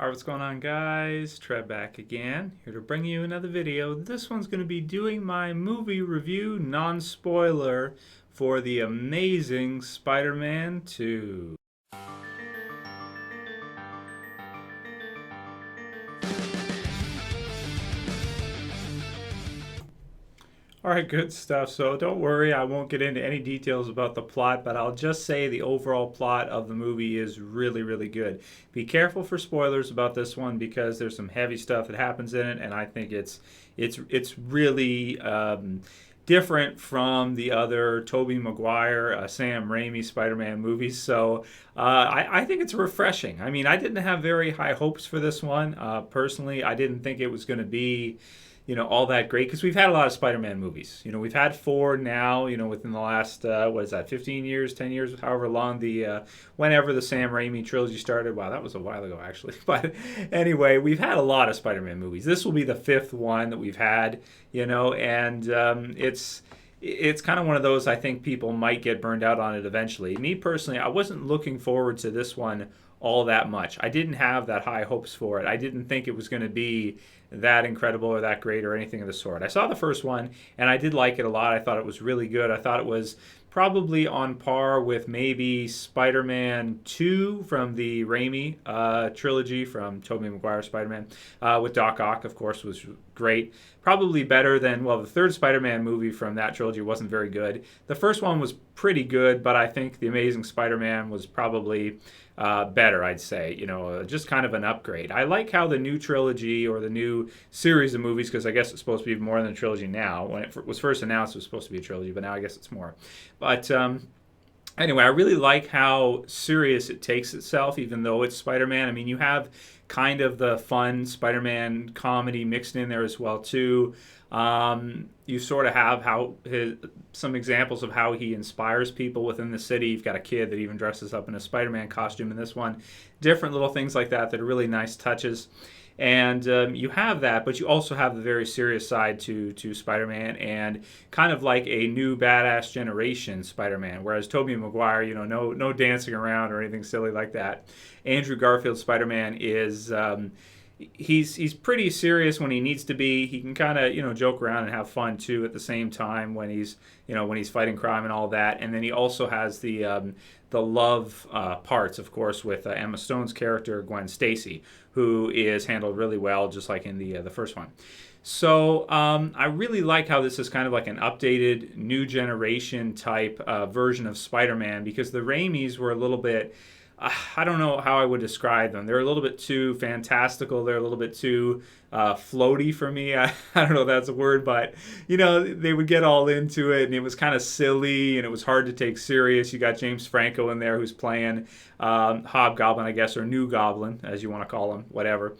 Alright, what's going on, guys? Trev back again, here to bring you another video. This one's going to be doing my movie review, non-spoiler, for the amazing Spider-Man 2. Alright, good stuff. So don't worry, I won't get into any details about the plot, but I'll just say the overall plot of the movie is really, really good. Be careful for spoilers about this one because there's some heavy stuff that happens in it, and I think it's really different from the other Tobey Maguire, Sam Raimi Spider-Man movies. So I think it's refreshing. I mean, I didn't have very high hopes for this one. Personally, I didn't think it was going to be all that great because we've had a lot of Spider-Man movies. We've had four now, within the last, 15 years, 10 years, however long whenever the Sam Raimi Trilogy started. Wow, that was a while ago, actually. But anyway, we've had a lot of Spider-Man movies. This will be the fifth one that we've had, and it's kind of one of those I think people might get burned out on it eventually. Me personally, I wasn't looking forward to this one all that much. I didn't have that high hopes for it. I didn't think it was going to be that incredible or that great or anything of the sort. I saw the first one and I did like it a lot. I thought it was really good. I thought it was probably on par with maybe Spider-Man 2 from the Raimi trilogy from Tobey Maguire Spider-Man with Doc Ock, of course, was great. Probably better than, the third Spider-Man movie from that trilogy wasn't very good. The first one was pretty good, but I think The Amazing Spider-Man was probably better, I'd say. Just kind of an upgrade. I like how the new trilogy or the new series of movies, because I guess it's supposed to be more than a trilogy now. When it was first announced, it was supposed to be a trilogy, but now I guess it's more. But anyway, I really like how serious it takes itself, even though it's Spider-Man. I mean, you have kind of the fun Spider-Man comedy mixed in there as well, too. You sort of have some examples of how he inspires people within the city. You've got a kid that even dresses up in a Spider-Man costume in this one. Different little things like that are really nice touches. And you have that, but you also have the very serious side to Spider-Man and kind of like a new badass generation Spider-Man. Whereas Tobey Maguire, no dancing around or anything silly like that. Andrew Garfield Spider-Man is he's pretty serious when he needs to be. He can kind of joke around and have fun too at the same time when he's fighting crime and all that. And then he also has the love parts, of course, with Emma Stone's character Gwen Stacy, who is handled really well, just like in the first one. So I really like how this is kind of like an updated, new generation type version of Spider-Man, because the Raimis were a little bit, I don't know how I would describe them. They're a little bit too fantastical. They're a little bit too floaty for me. I don't know if that's a word, but, they would get all into it, and it was kind of silly, and it was hard to take serious. You got James Franco in there who's playing Hobgoblin, I guess, or New Goblin, as you want to call him, whatever.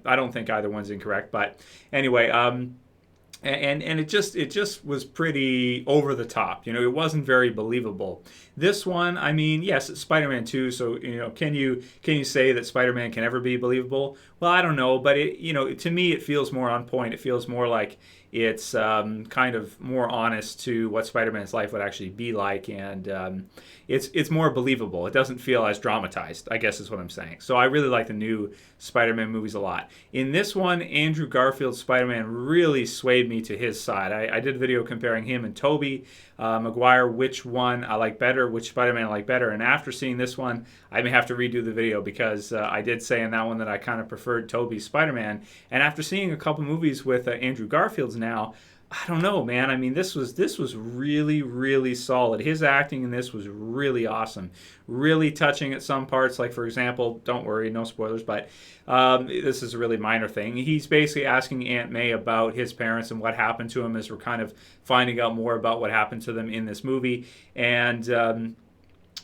I don't think either one's incorrect, but anyway, and it just was pretty over the top. It wasn't very believable. This one, I mean, yes, it's Spider-Man 2, so can you say that Spider-Man can ever be believable? Well, I don't know, but to me it feels more on point. It feels more like it's kind of more honest to what Spider-Man's life would actually be like, and it's more believable. It doesn't feel as dramatized, I guess is what I'm saying. So I really like the new Spider-Man movies a lot. In this one, Andrew Garfield's Spider-Man really swayed me to his side. I did a video comparing him and Tobey Maguire, which one I like better, which Spider-Man I like better, and after seeing this one, I may have to redo the video because I did say in that one that I kind of preferred Tobey's Spider-Man, and after seeing a couple movies with Andrew Garfield's now, I don't know, man. I mean, this was really, really solid. His acting in this was really awesome. Really touching at some parts. Like, for example, don't worry, no spoilers, but this is a really minor thing. He's basically asking Aunt May about his parents and what happened to him as we're kind of finding out more about what happened to them in this movie. And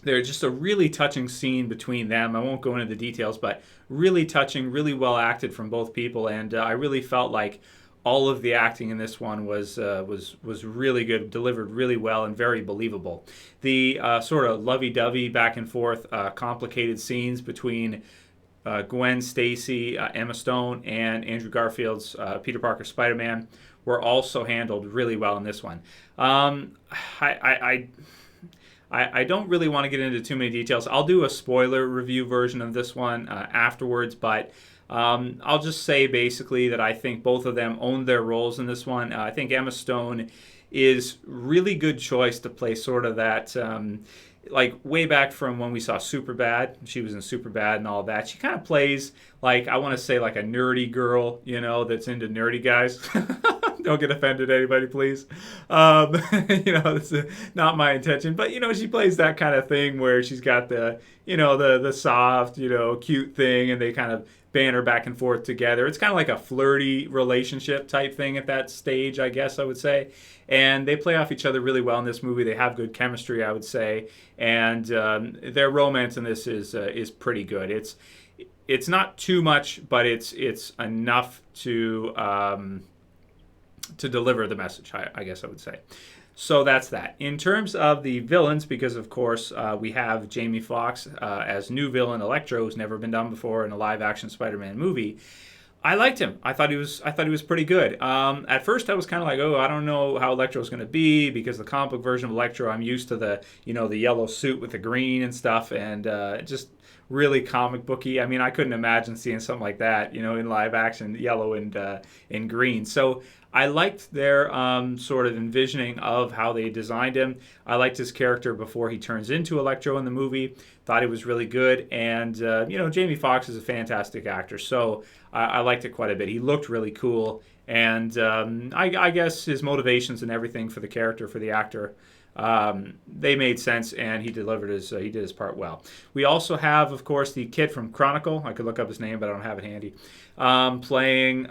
there's just a really touching scene between them. I won't go into the details, but really touching, really well acted from both people. And I really felt like all of the acting in this one was really good, delivered really well, and very believable. The sort of lovey-dovey, back and forth, complicated scenes between Gwen Stacy, Emma Stone, and Andrew Garfield's Peter Parker Spider-Man were also handled really well in this one. I don't really want to get into too many details. I'll do a spoiler review version of this one afterwards, but I'll just say basically that I think both of them owned their roles in this one. I think Emma Stone is really good choice to play sort of that, like way back from when we saw Superbad. She was in Superbad and all that. She kind of plays like, I want to say like a nerdy girl, that's into nerdy guys. Don't get offended, anybody, please. It's not my intention, but she plays that kind of thing where she's got the soft, cute thing, and they kind of banter back and forth together. It's kind of like a flirty relationship type thing at that stage, I guess I would say. And they play off each other really well in this movie. They have good chemistry, I would say, and their romance in this is pretty good. It's not too much, but it's enough to deliver the message, I guess I would say. So that's that. In terms of the villains, because of course we have Jamie Foxx as new villain Electro, who's never been done before in a live-action Spider-Man movie. I liked him. I thought he was pretty good. At first, I was kind of like, I don't know how Electro's going to be, because the comic book version of Electro, I'm used to the the yellow suit with the green and stuff, and just really comic booky. I mean, I couldn't imagine seeing something like that, in live action, yellow and green. So I liked their sort of envisioning of how they designed him. I liked his character before he turns into Electro in the movie. Thought he was really good. And, Jamie Foxx is a fantastic actor, so I liked it quite a bit. He looked really cool. And I guess his motivations and everything for the character, for the actor, they made sense, and he delivered he did his part well. We also have, of course, the kid from Chronicle. I could look up his name, but I don't have it handy. Playing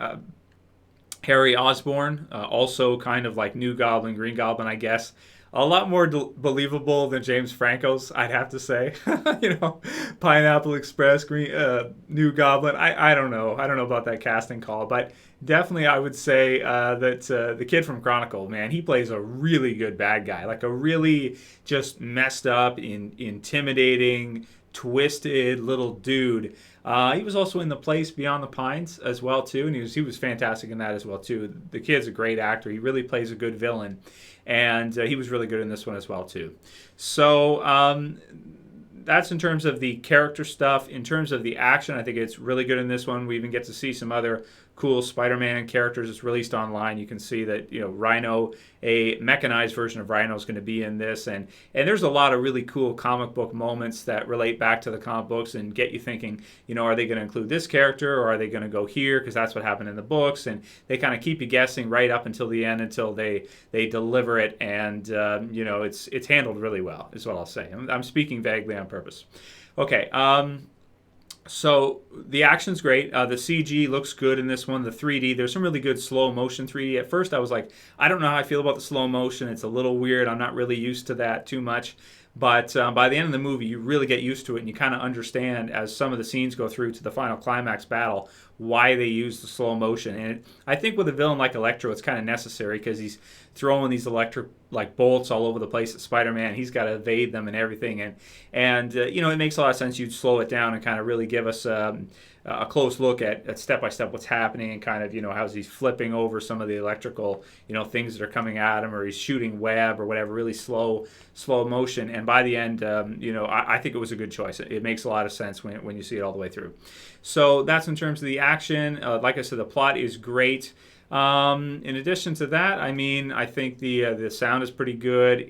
Harry Osborn, also kind of like New Goblin, Green Goblin, I guess. A lot more believable than James Franco's, I'd have to say. Pineapple Express, New Goblin. I don't know. I don't know about that casting call, but definitely I would say that the kid from Chronicle, man, he plays a really good bad guy. Like a really just messed up, intimidating, twisted little dude. He was also in The Place Beyond the Pines as well too, and he was fantastic in that as well too. The kid's a great actor. He really plays a good villain, and he was really good in this one as well too. So that's in terms of the character stuff. In terms of the action, I think it's really good in this one. We even get to see some other cool Spider-Man characters. It's released online. You can see that Rhino, a mechanized version of Rhino, is going to be in this, and there's a lot of really cool comic book moments that relate back to the comic books and get you thinking, are they going to include this character, or are they going to go here, because that's what happened in the books, and they kind of keep you guessing right up until the end, until they deliver it, and it's handled really well, is what I'll say. I'm speaking vaguely on purpose. Okay. So the action's great. The CG looks good in this one. The 3D, there's some really good slow motion 3D. At first I was like, I don't know how I feel about the slow motion. It's a little weird. I'm not really used to that too much. But by the end of the movie, you really get used to it, and you kind of understand, as some of the scenes go through to the final climax battle, why they use the slow motion. And I think with a villain like Electro, it's kind of necessary, because he's throwing these electric bolts all over the place at Spider-Man. He's got to evade them and everything. And it makes a lot of sense. You'd slow it down and kind of really give us a close look at step by step what's happening, and kind of how he's flipping over some of the electrical things that are coming at him, or he's shooting web or whatever, really slow motion. And by the end, I think it was a good choice. It makes a lot of sense when you see it all the way through. So that's in terms of the action. Like I said, the plot is great. In addition to that, I think the sound is pretty good.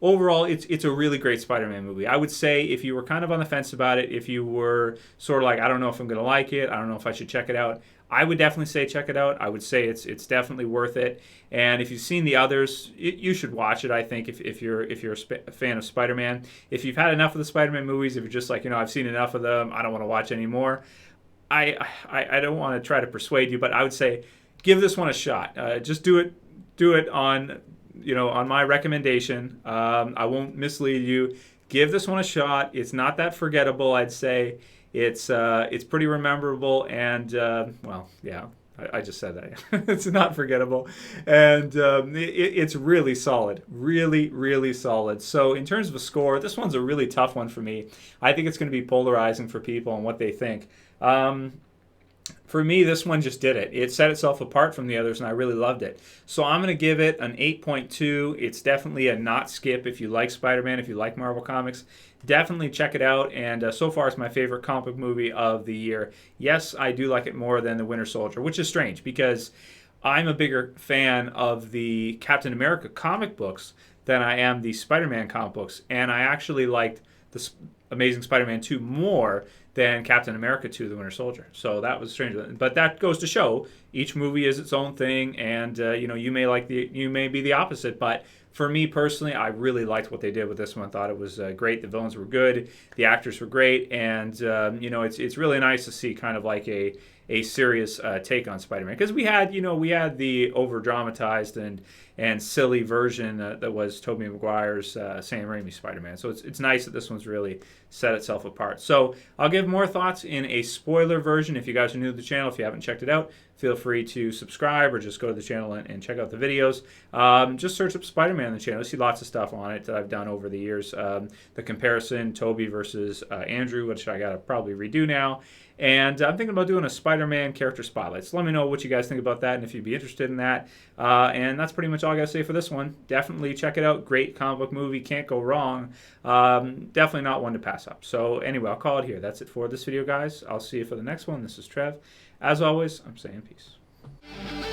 Overall, it's a really great Spider-Man movie. I would say, if you were kind of on the fence about it, if you were sort of like, I don't know if I'm going to like it, I don't know if I should check it out, I would definitely say check it out. I would say it's definitely worth it. And if you've seen the others, you should watch it, I think, if you're a fan of Spider-Man. If you've had enough of the Spider-Man movies, if you're just like, I've seen enough of them, I don't want to watch anymore, I don't want to try to persuade you, but I would say give this one a shot. Just do it on my recommendation. I won't mislead you. Give this one a shot. It's not that forgettable, I'd say. It's pretty memorable, and I just said that. It's not forgettable, and it's really solid, really, really solid. So in terms of a score, this one's a really tough one for me. I think it's going to be polarizing for people and what they think. for me, this one just did it. It set itself apart from the others, and I really loved it. So I'm going to give it an 8.2. It's definitely a not skip if you like Spider-Man, if you like Marvel Comics. Definitely check it out, and so far it's my favorite comic book movie of the year. Yes, I do like it more than The Winter Soldier, which is strange because I'm a bigger fan of the Captain America comic books than I am the Spider-Man comic books, and I actually liked the Amazing Spider-Man 2 more than Captain America 2, The Winter Soldier. So that was strange. But that goes to show each movie is its own thing, and you may be the opposite. But for me personally, I really liked what they did with this one. Thought it was great. The villains were good, the actors were great, and it's really nice to see kind of like a serious take on Spider-Man, because we had the over dramatized and silly version that was Tobey Maguire's Sam Raimi Spider-Man. So it's nice that this one's really set itself apart. So I'll give more thoughts in a spoiler version. If you guys are new to the channel, if you haven't checked it out, feel free to subscribe or just go to the channel and check out the videos. Just search up Spider-Man on the channel. You see lots of stuff on it that I've done over the years. The comparison, Tobey versus Andrew, which I got to probably redo now. And I'm thinking about doing a Spider-Man character spotlight. So let me know what you guys think about that and if you'd be interested in that. And that's pretty much all I got to say for this one. Definitely check it out. Great comic book movie. Can't go wrong. Definitely not one to pass up. So anyway, I'll call it here. That's it for this video, guys. I'll see you for the next one. This is Trev. As always, I'm saying peace.